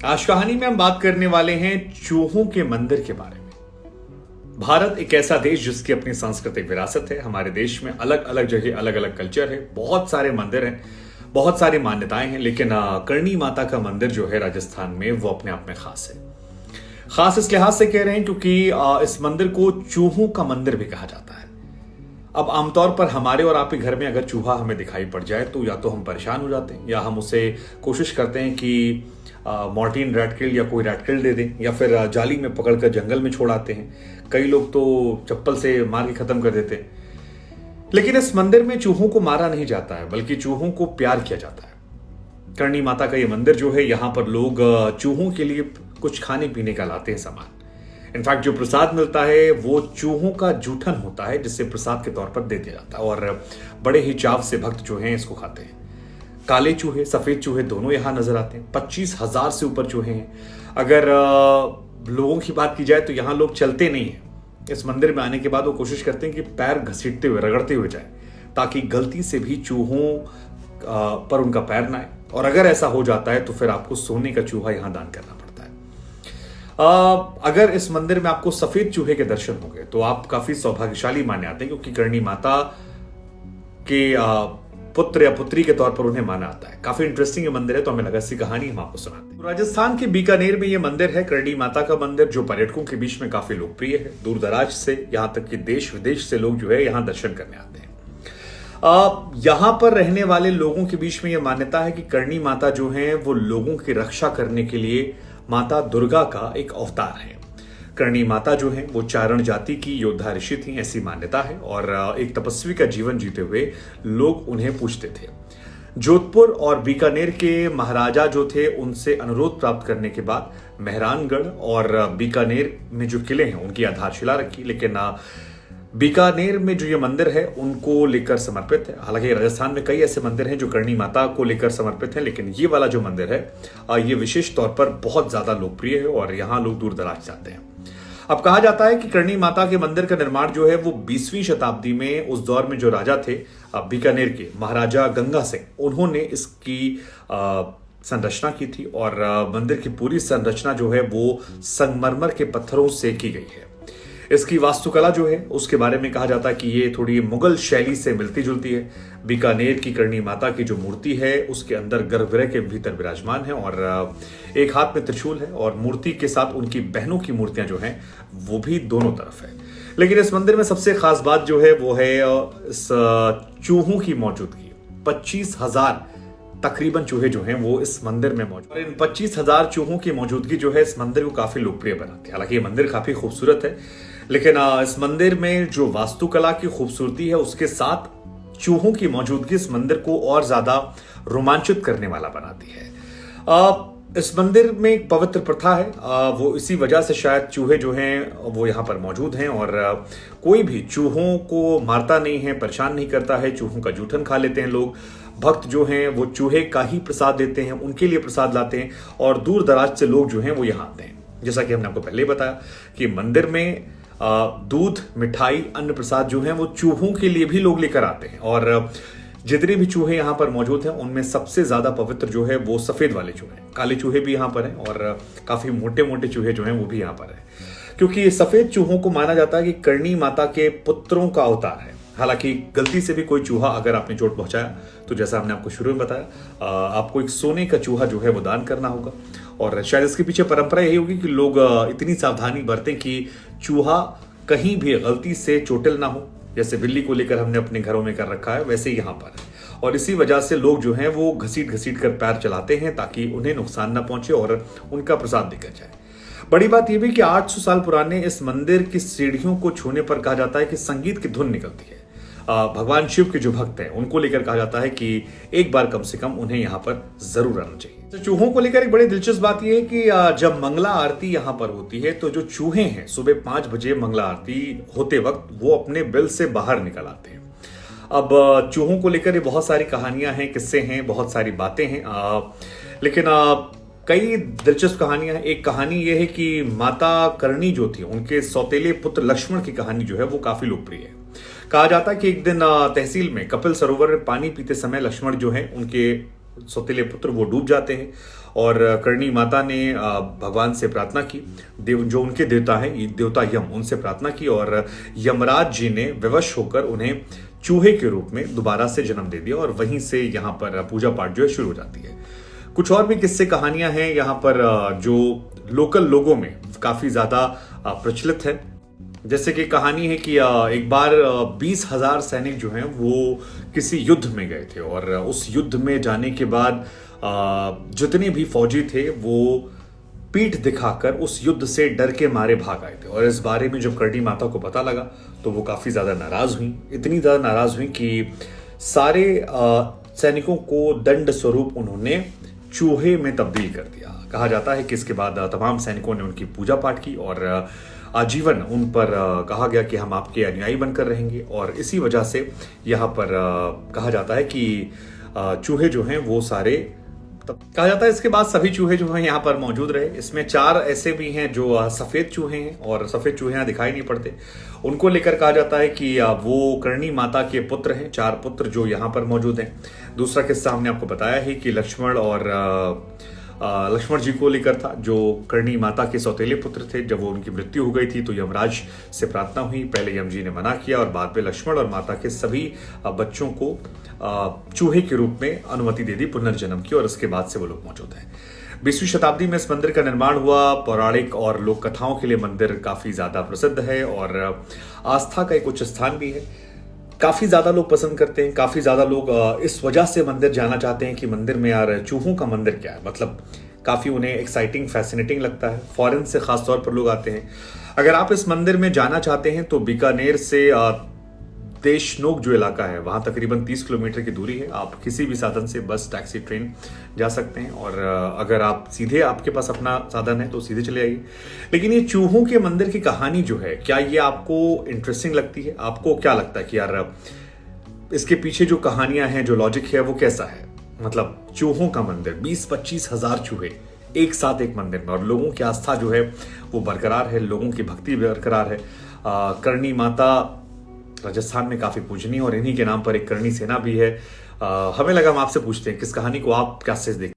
आज कहानी में हम बात करने वाले हैं चूहों के मंदिर के बारे में। भारत एक ऐसा देश जिसकी अपनी सांस्कृतिक विरासत है। हमारे देश में अलग अलग जगह अलग अलग कल्चर है, बहुत सारे मंदिर हैं, बहुत सारी मान्यताएं हैं, लेकिन करणी माता का मंदिर जो है राजस्थान में वो अपने आप में खास है। खास इस लिहाज से कह रहे हैं क्योंकि इस मंदिर को चूहों का मंदिर भी कहा जाता है। अब आमतौर पर हमारे और आपके घर में अगर चूहा हमें दिखाई पड़ जाए तो या तो हम परेशान हो जाते हैं या हम उसे कोशिश करते हैं कि मॉर्टिन रैट किल या कोई रैट किल दे दें या फिर जाली में पकड़कर जंगल में छोड़ आते हैं। कई लोग तो चप्पल से मार के खत्म कर देते हैं। लेकिन इस मंदिर में चूहों को मारा नहीं जाता है, बल्कि चूहों को प्यार किया जाता है। करणी माता का ये मंदिर जो है, यहाँ पर लोग चूहों के लिए कुछ खाने पीने का लाते हैं सामान। इनफैक्ट जो प्रसाद मिलता है वो चूहों का जूठन होता है, जिससे प्रसाद के तौर पर दे दिया जाता है और बड़े ही चाव से भक्त जो हैं इसको खाते हैं। काले चूहे, सफेद चूहे दोनों यहां नजर आते हैं। 25,000 से ऊपर चूहे हैं। अगर लोगों की बात की जाए तो यहां लोग चलते नहीं हैं। इस मंदिर में आने के बाद वो कोशिश करते हैं कि पैर घसीटते हुए, रगड़ते हुए जाए, ताकि गलती से भी चूहों पर उनका पैर ना आए। और अगर ऐसा हो जाता है तो फिर आपको सोने का चूहा यहां दान करना पड़ता है। अगर इस मंदिर में आपको सफेद चूहे के दर्शन हो गए तो आप काफी सौभाग्यशाली माने आते हैं, क्योंकि करणी माता के पुत्र या पुत्री के तौर पर उन्हें माना आता है। काफी इंटरेस्टिंग ये मंदिर है, तो हमें लगा इसकी कहानी हम आपको सुनाते हैं। राजस्थान के बीकानेर में ये मंदिर है, करणी माता का मंदिर, जो पर्यटकों के बीच में काफी लोकप्रिय है। दूर दराज से, यहाँ तक कि देश विदेश से लोग जो है यहाँ दर्शन करने आते हैं। यहाँ पर रहने वाले लोगों के बीच में यह मान्यता है कि करणी माता जो है वो लोगों की रक्षा करने के लिए माता दुर्गा का एक अवतार है। करणी माता जो है वो चारण जाति की योद्धा ऋषि थी, ऐसी मान्यता है, और एक तपस्वी का जीवन जीते हुए लोग उन्हें पूजते थे। जोधपुर और बीकानेर के महाराजा जो थे उनसे अनुरोध प्राप्त करने के बाद मेहरानगढ़ और बीकानेर में जो किले हैं उनकी आधारशिला रखी। लेकिन बीकानेर में जो ये मंदिर है उनको लेकर समर्पित है। हालांकि राजस्थान में कई ऐसे मंदिर हैं जो करणी माता को लेकर समर्पित हैं, लेकिन ये वाला जो मंदिर है ये विशेष तौर पर बहुत ज्यादा लोकप्रिय है और यहाँ लोग दूर दराज जाते हैं। अब कहा जाता है कि करणी माता के मंदिर का निर्माण जो है वो 20वीं शताब्दी में, उस दौर में जो राजा थे बीकानेर के महाराजा गंगा सिंह, उन्होंने इसकी संरचना की थी। और मंदिर की पूरी संरचना जो है वो संगमरमर के पत्थरों से की गई है। इसकी वास्तुकला जो है उसके बारे में कहा जाता है कि ये थोड़ी मुगल शैली से मिलती जुलती है। बीकानेर की करणी माता की जो मूर्ति है उसके अंदर गर्भगृह के भीतर विराजमान है और एक हाथ में त्रिशूल है, और मूर्ति के साथ उनकी बहनों की मूर्तियां जो हैं वो भी दोनों तरफ है। लेकिन इस मंदिर में सबसे खास बात जो है वो है इस चूहों की मौजूदगी। 25,000 तकरीबन चूहे जो हैं वो इस मंदिर में मौजूद हैं। इन 25,000 चूहों की मौजूदगी जो है इस मंदिर को काफी लोकप्रिय बनाती है। हालांकि ये मंदिर काफी खूबसूरत है, लेकिन इस मंदिर में जो वास्तुकला की खूबसूरती है उसके साथ चूहों की मौजूदगी इस मंदिर को और ज्यादा रोमांचित करने वाला बनाती है। इस मंदिर में एक पवित्र प्रथा है, वो इसी वजह से शायद चूहे जो हैं वो यहाँ पर मौजूद हैं, और कोई भी चूहों को मारता नहीं है, परेशान नहीं करता है। चूहों का जूठन खा लेते हैं लोग। भक्त जो हैं वो चूहे का ही प्रसाद देते हैं, उनके लिए प्रसाद लाते हैं, और दूर दराज से लोग जो हैं वो यहाँ आते हैं। जैसा कि हमने आपको पहले बताया कि मंदिर में दूध, मिठाई, अन्न प्रसाद जो है वो चूहों के लिए भी लोग लेकर आते हैं। और जितने भी चूहे यहाँ पर मौजूद हैं उनमें सबसे ज्यादा पवित्र जो है वो सफेद वाले चूहे हैं। काले चूहे भी यहाँ पर हैं और काफी मोटे मोटे चूहे जो हैं वो भी यहाँ पर हैं, क्योंकि सफेद चूहों को माना जाता है कि करणी माता के पुत्रों का अवतार है। हालांकि गलती से भी कोई चूहा अगर आपने चोट पहुंचाया तो जैसा हमने आपको शुरू में बताया, आपको एक सोने का चूहा जो है वो दान करना होगा। और शायद इसके पीछे परंपरा यही होगी कि लोग इतनी सावधानी बरतें कि चूहा कहीं भी गलती से चोटिल ना हो। जैसे बिल्ली को लेकर हमने अपने घरों में कर रखा है, वैसे ही यहाँ पर है। और इसी वजह से लोग जो हैं वो घसीट घसीट कर पैर चलाते हैं ताकि उन्हें नुकसान ना पहुंचे और उनका प्रसाद देकर जाए। बड़ी बात यह भी कि 800 साल पुराने इस मंदिर की सीढ़ियों को छूने पर कहा जाता है कि संगीत की धुन निकलती है। भगवान शिव के जो भक्त हैं उनको लेकर कहा जाता है कि एक बार कम से कम उन्हें यहाँ पर जरूर आना चाहिए। तो चूहों को लेकर एक बड़ी दिलचस्प बात यह है कि जब मंगला आरती यहाँ पर होती है तो जो चूहे हैं सुबह 5 बजे मंगला आरती होते वक्त वो अपने बिल से बाहर निकल आते हैं। अब चूहों को लेकर ये बहुत सारी कहानियां हैं, किस्से हैं, बहुत सारी बातें हैं, लेकिन कई दिलचस्प कहानियां हैं। एक कहानी यह है कि माता करणी जो थी उनके सौतेले पुत्र लक्ष्मण की कहानी जो है वो काफी लोकप्रिय है। कहा जाता है कि एक दिन तहसील में कपिल सरोवर में पानी पीते समय लक्ष्मण जो है उनके सौतेले पुत्र वो डूब जाते हैं और करणी माता ने भगवान से प्रार्थना की, जो उनके देवता हैं देवता यम, उनसे प्रार्थना की और यमराज जी ने विवश होकर उन्हें चूहे के रूप में दोबारा से जन्म दे दिया और वहीं से यहाँ पर पूजा पाठ जो है शुरू हो जाती है। कुछ और भी किस्से कहानियां हैं यहाँ पर जो लोकल लोगों में काफी ज्यादा प्रचलित है। जैसे कि कहानी है कि एक बार 20,000 सैनिक जो हैं वो किसी युद्ध में गए थे और उस युद्ध में जाने के बाद जितने भी फौजी थे वो पीठ दिखाकर उस युद्ध से डर के मारे भाग आए थे। और इस बारे में जब करणी माता को पता लगा तो वो काफी ज्यादा नाराज हुई, इतनी ज्यादा नाराज हुई कि सारे सैनिकों को दंड स्वरूप उन्होंने चूहे में तब्दील कर दिया। कहा जाता है कि इसके बाद तमाम सैनिकों ने उनकी पूजा पाठ की और आजीवन उन पर कहा गया कि हम आपके अनुयायी बनकर रहेंगे। और इसी वजह से यहाँ पर कहा जाता है कि चूहे जो हैं वो सारे कहा जाता है इसके बाद सभी चूहे जो हैं यहाँ पर मौजूद रहे। इसमें 4 ऐसे भी हैं जो सफेद चूहे हैं और सफेद चूहे यहाँ दिखाई नहीं पड़ते। उनको लेकर कहा जाता है कि वो करणी माता के पुत्र हैं, 4 पुत्र जो यहाँ पर मौजूद हैं। दूसरा किस्सा हमने आपको बताया है कि लक्ष्मण जी को लेकर था, जो करणी माता के सौतेले पुत्र थे। जब वो उनकी मृत्यु हो गई थी तो यमराज से प्रार्थना हुई, पहले यम जी ने मना किया और बाद में लक्ष्मण और माता के सभी बच्चों को चूहे के रूप में अनुमति दे दी पुनर्जन्म की और उसके बाद से वो लोग मौजूद हैं। 20वीं शताब्दी में इस मंदिर का निर्माण हुआ। पौराणिक और लोक कथाओं के लिए मंदिर काफी ज्यादा प्रसिद्ध है और आस्था का एक उच्च स्थान भी है। काफी ज्यादा लोग पसंद करते हैं, काफी ज्यादा लोग इस वजह से मंदिर जाना चाहते हैं कि मंदिर में यार चूहों का मंदिर क्या है, मतलब काफी उन्हें एक्साइटिंग, फैसिनेटिंग लगता है। फॉरेन से खासतौर पर लोग आते हैं। अगर आप इस मंदिर में जाना चाहते हैं तो बीकानेर से देशनोक जो इलाका है वहां तकरीबन 30 किलोमीटर की दूरी है। आप किसी भी साधन से, बस, टैक्सी, ट्रेन जा सकते हैं और अगर आप सीधे, आपके पास अपना साधन है तो सीधे चले आइए। लेकिन ये चूहों के मंदिर की कहानी जो है, क्या ये आपको इंटरेस्टिंग लगती है? आपको क्या लगता है कि यार इसके पीछे जो कहानियां हैं, जो लॉजिक है वो कैसा है? मतलब चूहों का मंदिर, 20-25 हजार चूहे एक साथ एक मंदिर में, और लोगों की आस्था जो है वो बरकरार है, लोगों की भक्ति बरकरार है। करणी माता राजस्थान में काफी पूजनीय और इन्हीं के नाम पर एक करणी सेना भी है। हमें लगा हम आपसे पूछते हैं किस कहानी को आप क्या से देखते हैं।